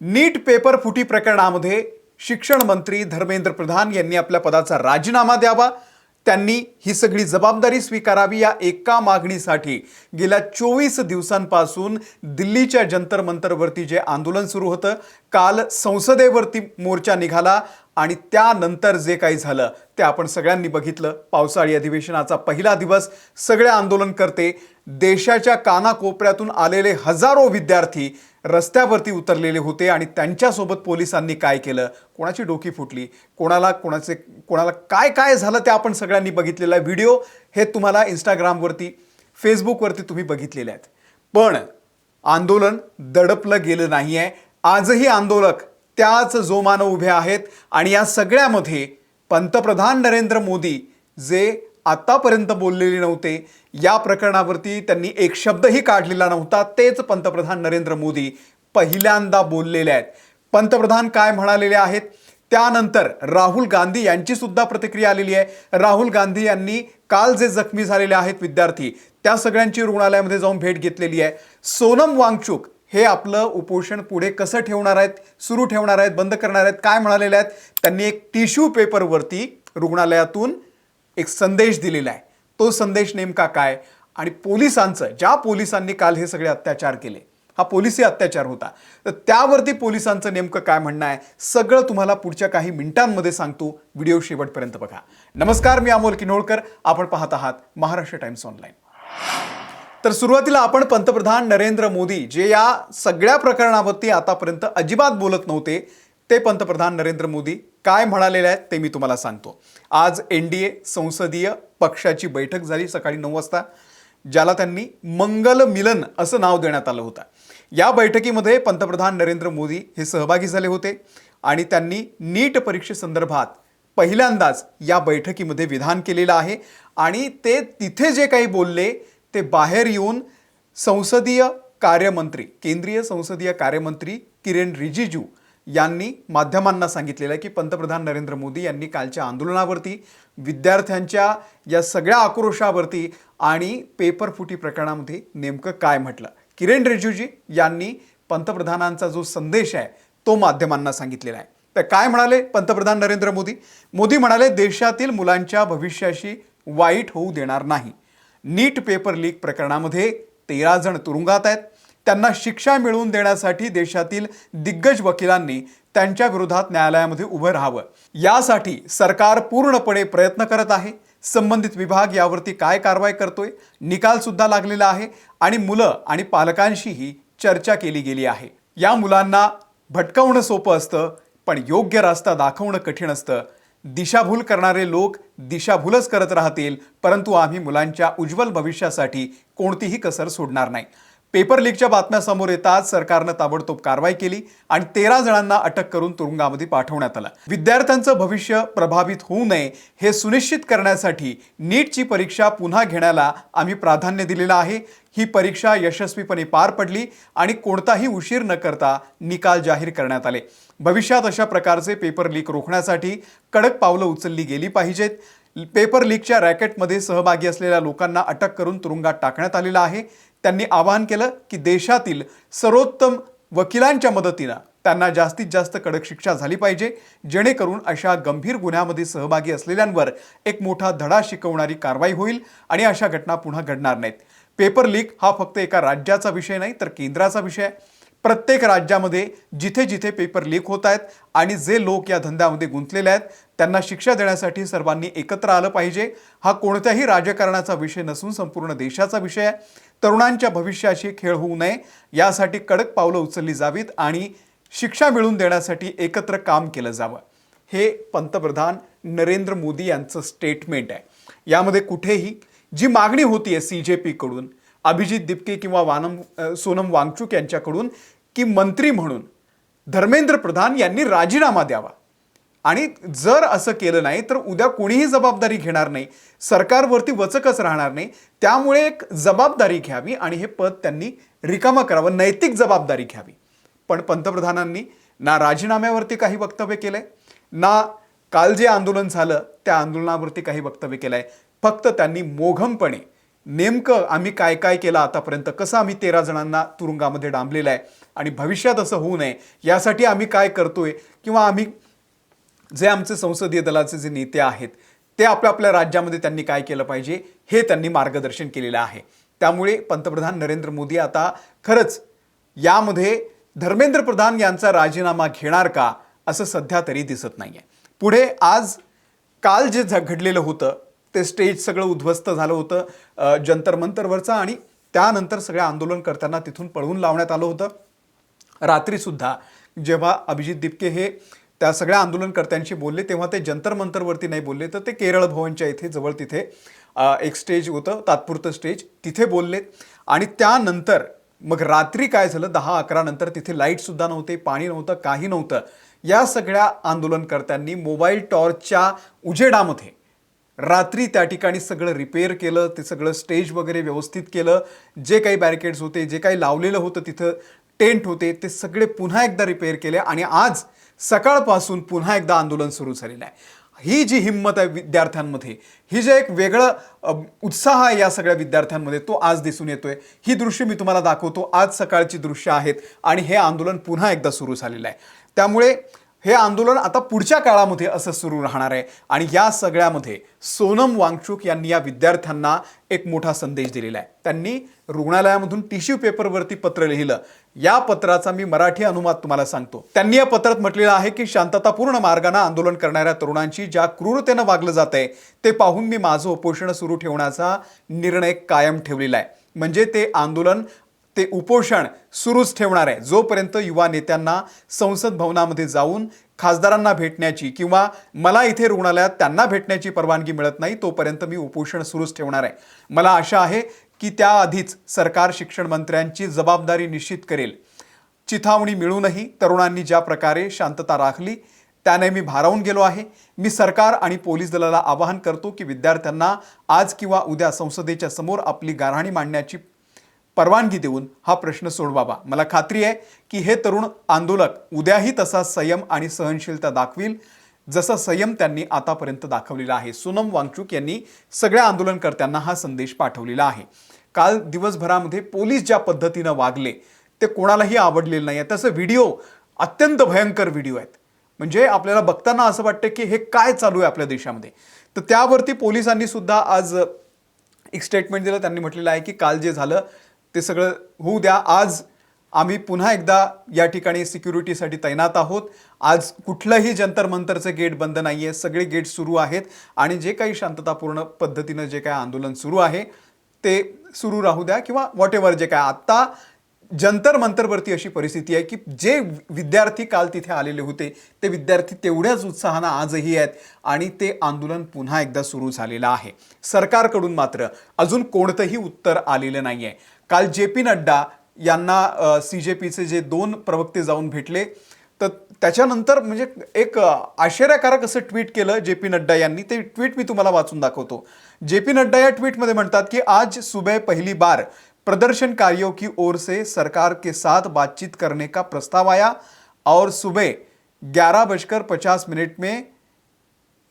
नीट paper फुटी प्रकरणामध्ये शिक्षण मंत्री धर्मेंद्र प्रधान यांनी आपल्या पदाचा राजीनामा द्यावा। त्यांनी ही सगळी जबाबदारी स्वीकारावी। या एका मागणीसाठी गेल्या 24 दिवसांपासून दिल्लीच्या जंतर मंतरवरती जे आंदोलन सुरू होतं, काल संसदेवरती मोर्चा निघाला आणि त्यानंतर जे काही झालं ते आपण सगळ्यांनी बघितलं। पावसाळी अधिवेशनाचा पहिला दिवस, सगळे आंदोलनकर्ते, देशाच्या कानाकोपऱ्यातून आलेले हजारो विद्यार्थी रस्त्यावरती उतरलेले होते आणि त्यांच्यासोबत पोलिसांनी काय केलं, कोणाची डोकी फुटली, कोणाला काय काय झालं ते आपण सगळ्यांनी बघितलेला व्हिडिओ हे तुम्हाला इंस्टाग्रामवरती, फेसबुकवरती तुम्ही बघितलेले आहेत। पण आंदोलन दडपलं गेलं नाहीये। आजही आंदोलक त्याच जोमानं उभे आहेत आणि या सगळ्यामध्ये पंतप्रधान नरेंद्र मोदी जे आतापर्यंत बोललेले नव्हते, या प्रकरणावरती त्यांनी एक शब्दही काढलेला नव्हता, तेच पंतप्रधान नरेंद्र मोदी पहिल्यांदा बोललेले आहेत। पंतप्रधान काय म्हणालेले आहेत, त्यानंतर राहुल गांधी यांची सुद्धा प्रतिक्रिया आलेली आहे। राहुल गांधी यांनी काल जे जखमी झालेले आहेत विद्यार्थी, त्या सगळ्यांची रुग्णालयामध्ये जाऊन भेट घेतलेली आहे। सोनम वांगचुक हे आपलं उपोषण पुढे कसं ठेवणार आहेत, सुरू ठेवणार आहेत, बंद करणार आहेत, काय म्हणालेले आहेत, त्यांनी एक टिश्यू पेपरवरती रुग्णालयातून एक संदेश दिलेला आहे। तो संदेश नेमका काय आणि पोलिसांचं, ज्या पोलिसांनी काल हे सगळे अत्याचार केले, हा पोलिसी अत्याचार होता, तर त्यावरती पोलिसांचं नेमकं काय म्हणणं आहे, सगळं तुम्हाला पुढच्या काही मिनिटांमध्ये सांगतो। व्हिडिओ शेवटपर्यंत बघा। नमस्कार, मी अमोल किनोळकर, आपण पाहत आहात महाराष्ट्र टाइम्स ऑनलाईन। तर सुरुवातीला आपण पंतप्रधान नरेंद्र मोदी जे या सगळ्या प्रकरणावरती आतापर्यंत अजिबात बोलत नव्हते, ते पंतप्रधान नरेंद्र मोदी काय म्हणालेले आहेत ते मी तुम्हाला सांगतो। आज एनडीए संसदीय पक्षाची बैठक झाली सकाळी 9 वाजता, ज्याला त्यांनी मंगल मिलन असं नाव देण्यात आलं होतं। या बैठकीमध्ये पंतप्रधान नरेंद्र मोदी हे सहभागी झाले होते आणि त्यांनी नीट परीक्षेसंदर्भात पहिल्यांदाच या बैठकीमध्ये विधान केलेलं आहे आणि ते तिथे जे काही बोलले ते बाहेर येऊन संसदीय कार्यमंत्री, केंद्रीय संसदीय कार्यमंत्री किरेन रिजिजू यांनी माध्यमांना सांगितलेलं आहे की पंतप्रधान नरेंद्र मोदी यांनी कालच्या आंदोलनावरती, विद्यार्थ्यांच्या या सगळ्या आक्रोशावरती आणि पेपर फुटी प्रकरणामध्ये नेमकं काय म्हटलं। किरेन रिजिजू यांनी पंतप्रधानांचा जो संदेश आहे तो माध्यमांना सांगितलेला आहे। तर काय म्हणाले पंतप्रधान नरेंद्र मोदी? मोदी म्हणाले, देशातील मुलांच्या भविष्याशी वाईट होऊ देणार नाही। नीट पेपर लीक प्रकरणामध्ये 13 जण तुरुंगात आहेत। त्यांना शिक्षा मिळवून देण्यासाठी देशातील दिग्गज वकिलांनी त्यांच्या विरोधात न्यायालयामध्ये उभं राहावं, यासाठी सरकार पूर्णपणे प्रयत्न करत आहे। संबंधित विभाग यावरती काय कारवाई करतोय, निकाल सुद्धा लागलेला आहे आणि मुलं आणि पालकांशीही चर्चा केली गेली आहे। या मुलांना भटकवणं सोपं असतं, पण योग्य रस्ता दाखवणं कठीण असतं। दिशाभूल करणारे लोक दिशाभूलच करत राहतील, परंतु आम्ही मुलांच्या उज्ज्वल भविष्यासाठी कोणतीही कसर सोडणार नाही। पेपर लीकच्या बातम्या समोर येताच सरकारनं ताबडतोब कारवाई केली आणि 13 जणांना अटक करून तुरुंगामध्ये पाठवण्यात आलं। विद्यार्थ्यांचं भविष्य प्रभावित होऊ नये हे सुनिश्चित करण्यासाठी नीटची परीक्षा पुन्हा घेण्याला आम्ही प्राधान्य दिलेलं आहे। ही परीक्षा यशस्वीपणे पार पडली आणि कोणताही उशीर न करता निकाल जाहीर करण्यात आले। भविष्यात अशा प्रकारचे पेपर लीक रोखण्यासाठी कडक पावलं उचलली गेली पाहिजेत। पेपर लीकच्या रॅकेटमध्ये सहभागी असलेल्या लोकांना अटक करून तुरुंगात टाकण्यात आलेलं आहे। त्यांनी आवाहन केलं की देशातील सर्वोत्तम वकिलांच्या मदतीने त्यांना जास्तीत जास्त कडक शिक्षा झाली पाहिजे, जेणेकरून अशा गंभीर गुन्ह्यामध्ये सहभागी असलेल्यांवर एक मोठा धडा शिकवणारी कारवाई होईल आणि अशा घटना पुन्हा घडणार नाहीत। पेपर लीक हा फक्त एका राज्याचा विषय नाही, तर केंद्राचा विषय आहे। प्रत्येक राज्यामध्ये जिथे जिथे पेपर लीक होत आहेत आणि जे लोक या धंद्यामध्ये गुंतलेले आहेत त्यांना शिक्षा देण्यासाठी सर्वांनी एकत्र आलं पाहिजे। हा कोणत्याही राजकारणाचा विषय नसून संपूर्ण देशाचा विषय आहे। तरुणांच्या भविष्याशी खेळ होऊ नये यासाठी कडक पावलं उचलली जावीत आणि शिक्षा मिळवून देण्यासाठी एकत्र काम केलं जावं, हे पंतप्रधान नरेंद्र मोदी यांचं स्टेटमेंट आहे। यामध्ये कुठेही जी मागणी होती CJP कडून, अभिजित दिपके किंवा सोनम वांगचुक यांच्याकडून की मंत्री म्हणून धर्मेंद्र प्रधान यांनी राजीनामा द्यावा आणि जर असं केलं नाही तर उद्या कोणीही जबाबदारी घेणार नाही, सरकारवरती वचकच राहणार नाही, त्यामुळे एक जबाबदारी घ्यावी आणि हे पद त्यांनी रिकामा करावं, नैतिक जबाबदारी घ्यावी। पण पंतप्रधानांनी ना राजीनाम्यावरती काही वक्तव्य केलंय, ना काल जे आंदोलन झालं त्या आंदोलनावरती काही वक्तव्य केलंय। फक्त त्यांनी मोघमपणे नेमकं आम्ही काय काय केलं आतापर्यंत, कसं आम्ही 13 जणांना तुरुंगामध्ये डांबलेलं आहे आणि भविष्यात असं होऊ नये यासाठी आम्ही काय करतोय, किंवा आम्ही जे आमचे संसदीय दलाचे जे नेते आहेत ते आपल्या आपल्या राज्यामध्ये त्यांनी काय केलं पाहिजे हे त्यांनी मार्गदर्शन केलेलं आहे. त्यामुळे पंतप्रधान नरेंद्र मोदी आता खरंच यामध्ये धर्मेंद्र प्रधान यांचा राजीनामा घेणार का असं सध्या तरी दिसत नाहीये. पुढे आज काल जे घडलेलं होतं ते स्टेज सगळं उद्ध्वस्त झालं होतं जंतर मंतरवरचं, आणि त्यानंतर सगळ्या आंदोलनकर्त्यांना तिथून पळवून लावण्यात आलं होतं. रात्रीसुद्धा जेव्हा अभिजित दिपके हे त्या सगळ्या आंदोलनकर्त्यांशी बोलले तेव्हा ते जंतर मंतरवरती नाही बोलले, तर ते केरळ भवनच्या इथे जवळ तिथे एक स्टेज होतं, तात्पुरतं स्टेज, तिथे बोलले. आणि त्यानंतर मग रात्री काय झालं, 10-11 नंतर तिथे लाईटसुद्धा नव्हते, पाणी नव्हतं, काही नव्हतं. या सगळ्या आंदोलनकर्त्यांनी मोबाईल टॉर्चच्या उजेडामध्ये रात्री त्या ठिकाणी सगळं रिपेअर केलं, ते सगळं स्टेज वगैरे व्यवस्थित केलं, जे काही बॅरिकेड्स होते, जे काही लावलेलं होतं तिथं टेंट होते, ते सगळे पुन्हा एकदा रिपेअर केले आणि आज सकाळपासून पुन्हा एकदा आंदोलन सुरू झालेलं आहे. ही जी हिंमत आहे विद्यार्थ्यांमध्ये, ही जे एक वेगळं उत्साह आहे या सगळ्या विद्यार्थ्यांमध्ये, तो आज दिसून येतोय. ही दृश्य मी तुम्हाला दाखवतो, आज सकाळची दृश्य आहेत आणि हे आंदोलन पुन्हा एकदा सुरू झालेलं आहे. त्यामुळे हे आंदोलन आता पुढच्या काळामध्ये असं सुरू राहणार आहे. आणि या सगळ्यामध्ये सोनम वांगचुक यांनी या विद्यार्थ्यांना एक मोठा संदेश दिलेला आहे. त्यांनी रुग्णालयामधून टिश्यू पेपरवरती पत्र लिहिलं. या पत्राचा मी मराठी अनुवाद तुम्हाला सांगतो. त्यांनी या पत्रात म्हटलेलं आहे की शांततापूर्ण मार्गाने आंदोलन करणाऱ्या तरुणांची ज्या क्रूरतेनं वागलं जातंय ते पाहून मी माझं उपोषण सुरू ठेवण्याचा निर्णय कायम ठेवलेला आहे. म्हणजे ते आंदोलन, ते उपोषण सुरूच ठेवणार आहे जोपर्यंत युवा नेत्यांना संसद भवनामध्ये जाऊन खासदारांना भेटण्याची किंवा मला इथे रुग्णालयात त्यांना भेटण्याची परवानगी मिळत नाही, तोपर्यंत मी उपोषण सुरूच ठेवणार आहे. मला आशा आहे की त्याआधीच सरकार शिक्षण मंत्र्यांची जबाबदारी निश्चित करेल. चिथावणी मिळूनही तरुणांनी ज्या प्रकारे शांतता राखली त्याने मी भारावून गेलो आहे. मी सरकार आणि पोलीस दलाला आवाहन करतो की विद्यार्थ्यांना आज किंवा उद्या संसदेच्या समोर आपली गाऱ्हाणी मांडण्याची परवानगी देऊन हा प्रश्न सोडवावा. मला खात्री आहे की हे तरुण आंदोलक उद्याही तसा संयम आणि सहनशीलता दाखवील जसा संयम त्यांनी आतापर्यंत दाखवलेला आहे. सोनम वांगचुक यांनी सगळ्या आंदोलनकर्त्यांना हा संदेश पाठवलेला आहे. काल दिवसभरामध्ये पोलीस ज्या पद्धतीनं वागले ते कोणालाही आवडलेलं नाही. तसं व्हिडिओ अत्यंत भयंकर व्हिडिओ आहेत. म्हणजे आपल्याला बघताना असं वाटतं की हे काय चालू आहे आपल्या देशामध्ये. तर त्यावरती पोलिसांनी सुद्धा आज एक स्टेटमेंट दिलं. त्यांनी म्हटलेलं आहे की काल जे झालं ते सगळं होऊ द्या. आज आम्ही पुन्हा एकदा या ठिकाणी सिक्युरिटीसाठी तैनात आहोत. आज कुठलंही जंतर मंतरचं गेट बंद नाही आहे, सगळे गेट सुरू आहेत आणि जे काही शांततापूर्ण पद्धतीनं जे काही आंदोलन सुरू आहे ते सुरू राहू द्या किंवा व्हॉटेव्हर जे काय. आत्ता जंतर मंतरवरती अशी परिस्थिती आहे की जे विद्यार्थी काल तिथे आलेले होते ते विद्यार्थी तेवढ्याच उत्साहानं आजही आहेत आणि ते आंदोलन पुन्हा एकदा सुरू झालेलं आहे. सरकारकडून मात्र अजून कोणतंही उत्तर आलेलं नाही आहे. काल जे.पी. नड्डा यांना CJPचे जे 2 प्रवक्ते जाऊन भेटले, तर त्याच्यानंतर म्हणजे एक आश्चर्यकारक असं ट्विट केलं जे.पी. नड्डा यांनी. ते ट्विट मी तुम्हाला वाचून दाखवतो. जे.पी. नड्डा या ट्वीटमध्ये म्हणतात की आज सुबह पहली बार प्रदर्शनकारियों की ओर से सरकार के साथ बातचीत करने का प्रस्ताव आया और सुबह 11:50 में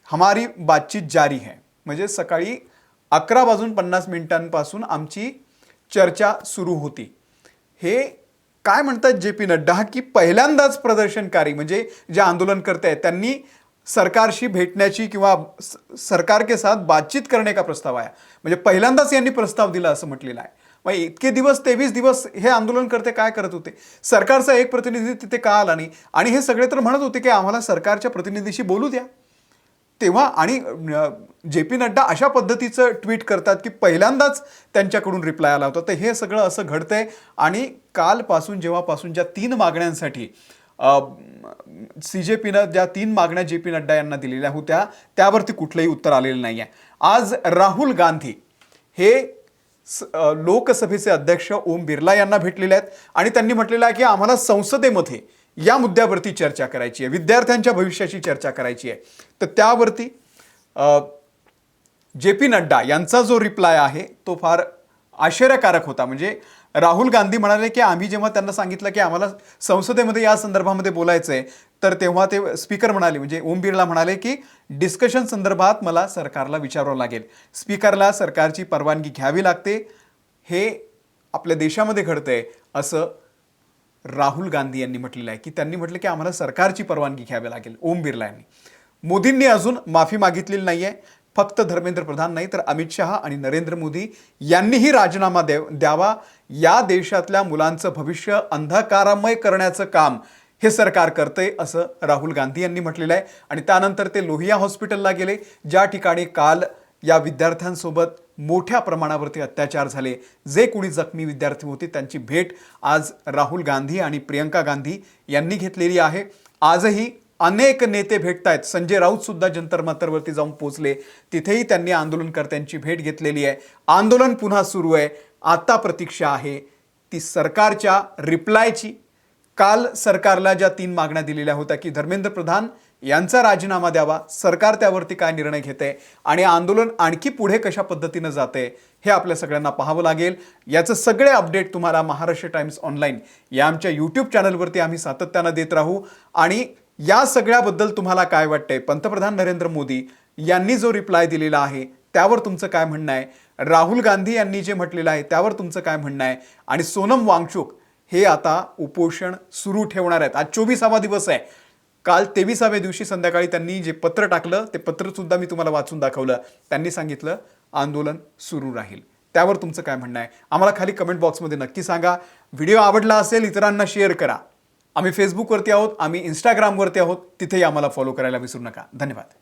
हमारी बातचीत जारी है. म्हणजे सकाळी 11:50 आमची चर्चा सुरू होती. हे काय म्हणतात जे.पी. नड्डा की पहिल्यांदाच प्रदर्शनकारी म्हणजे जे आंदोलन करते आहेत त्यांनी सरकारशी भेटण्याची किंवा सरकार के साथ बातचीत करने का प्रस्ताव आया. म्हणजे पहिल्यांदाच यांनी प्रस्ताव दिला असं म्हटलेलं आहे. मग इतके दिवस 23 दिवस हे आंदोलनकर्ते काय करत होते? सरकारचा एक प्रतिनिधी तिथे का आला नाही? आणि हे सगळे तर म्हणत होते की आम्हाला सरकारच्या प्रतिनिधीशी बोलू द्या. तेव्हा आणि जे.पी. नड्डा अशा पद्धतीचं ट्विट करतात की पहिल्यांदाच त्यांच्याकडून रिप्लाय आला होता. तर हे सगळं असं घडतंय आणि कालपासून जेव्हापासून ज्या 3 मागण्यांसाठी CJPनं ज्या 3 मागण्या जे.पी. नड्डा यांना दिलेल्या होत्या त्यावरती कुठलंही उत्तर आलेलं नाही आहे. आज राहुल गांधी हे लोकसभेचे अध्यक्ष ओम बिर्ला यांना भेटलेले आहेत आणि त्यांनी म्हटलेलं आहे की आम्हाला संसदेमध्ये या मुद्द्यावरती चर्चा करायची आहे, विद्यार्थ्यांच्या भविष्याची चर्चा करायची आहे. तर त्यावरती जे.पी. नड्डा यांचा जो रिप्लाय आहे तो फार आश्चर्यकारक होता. म्हणजे राहुल गांधी म्हणाले की आम्ही जेव्हा त्यांना सांगितलं की आम्हाला संसदेमध्ये या संदर्भामध्ये बोलायचं आहे, तर तेव्हा ते स्पीकर म्हणाले, म्हणजे ओम बिर्ला म्हणाले की डिस्कशन संदर्भात मला सरकारला विचारावं लागेल, स्पीकरला सरकारची परवानगी घ्यावी लागते. हे आपल्या देशामध्ये घडतंय असं राहुल गांधी यांनी म्हटलेलं आहे, की त्यांनी म्हटलं की आम्हाला सरकारची परवानगी घ्यावी लागेल. ओम बिर्ला यांनी. मोदींनी अजून माफी मागितलेली नाहीये. फक्त धर्मेंद्र प्रधान नाही तर अमित शहा आणि नरेंद्र मोदी यांनीही राजीनामा द्यावा. या देशातल्या मुलांचं भविष्य अंधकारमय करण्याचं काम हे सरकार करतंय असं राहुल गांधी यांनी म्हटलेलं आहे. आणि त्यानंतर ते लोहिया हॉस्पिटलला गेले, ज्या ठिकाणी काल या विद्यार्थ्यांसोबत मोठ्या प्रमाणावरती अत्याचार झाले. जे कोणी जखमी विद्यार्थी होते त्यांची भेट आज राहुल गांधी आणि प्रियंका गांधी यांनी घेतलेली आहे. आजही अनेक नेते भेटतायत. संजय राऊत सुद्धा जंतर मंतरवरती जाऊन पोहोचले, तिथेही त्यांनी आंदोलनकर्त्यांची भेट घेतलेली आहे. आंदोलन पुन्हा सुरू आहे. आता प्रतीक्षा आहे ती सरकारच्या रिप्लायची. काल सरकारला ज्या 3 मागण्या दिलेल्या होत्या की धर्मेंद्र प्रधान यांचा राजीनामा द्यावा, सरकार त्यावरती काय निर्णय घेते आणि आंदोलन आणखी पुढे कशा पद्धतीनं जाते हे आपल्या सगळ्यांना पाहावं लागेल. याचं सगळे अपडेट तुम्हाला महाराष्ट्र टाइम्स ऑनलाईन या आमच्या यूट्यूब चॅनलवरती आम्ही सातत्यानं देत राहू. आणि या सगळ्याबद्दल तुम्हाला काय वाटतंय? पंतप्रधान नरेंद्र मोदी यांनी जो रिप्लाय दिलेला आहे त्यावर तुमचं काय म्हणणं आहे? राहुल गांधी यांनी जे म्हटलेलं आहे त्यावर तुमचं काय म्हणणं आहे? आणि सोनम वांगचुक हे आता उपोषण सुरू ठेवणार आहेत. आज 24वा दिवस आहे. काल 23व्या दिवशी संध्याकाळी त्यांनी जे पत्र टाकलं ते पत्र सुद्धा मी तुम्हाला वाचून दाखवलं. त्यांनी सांगितलं आंदोलन सुरू राहील. त्यावर तुमचं काय म्हणणं आहे? आम्हाला खाली कमेंट बॉक्समध्ये नक्की सांगा. व्हिडिओ आवडला असेल इतरांना शेअर करा. आम्ही फेसबुकवरती आहोत, आम्ही इंस्टाग्रामवरती आहोत, तिथेही आम्हाला फॉलो करायला विसरू नका. धन्यवाद.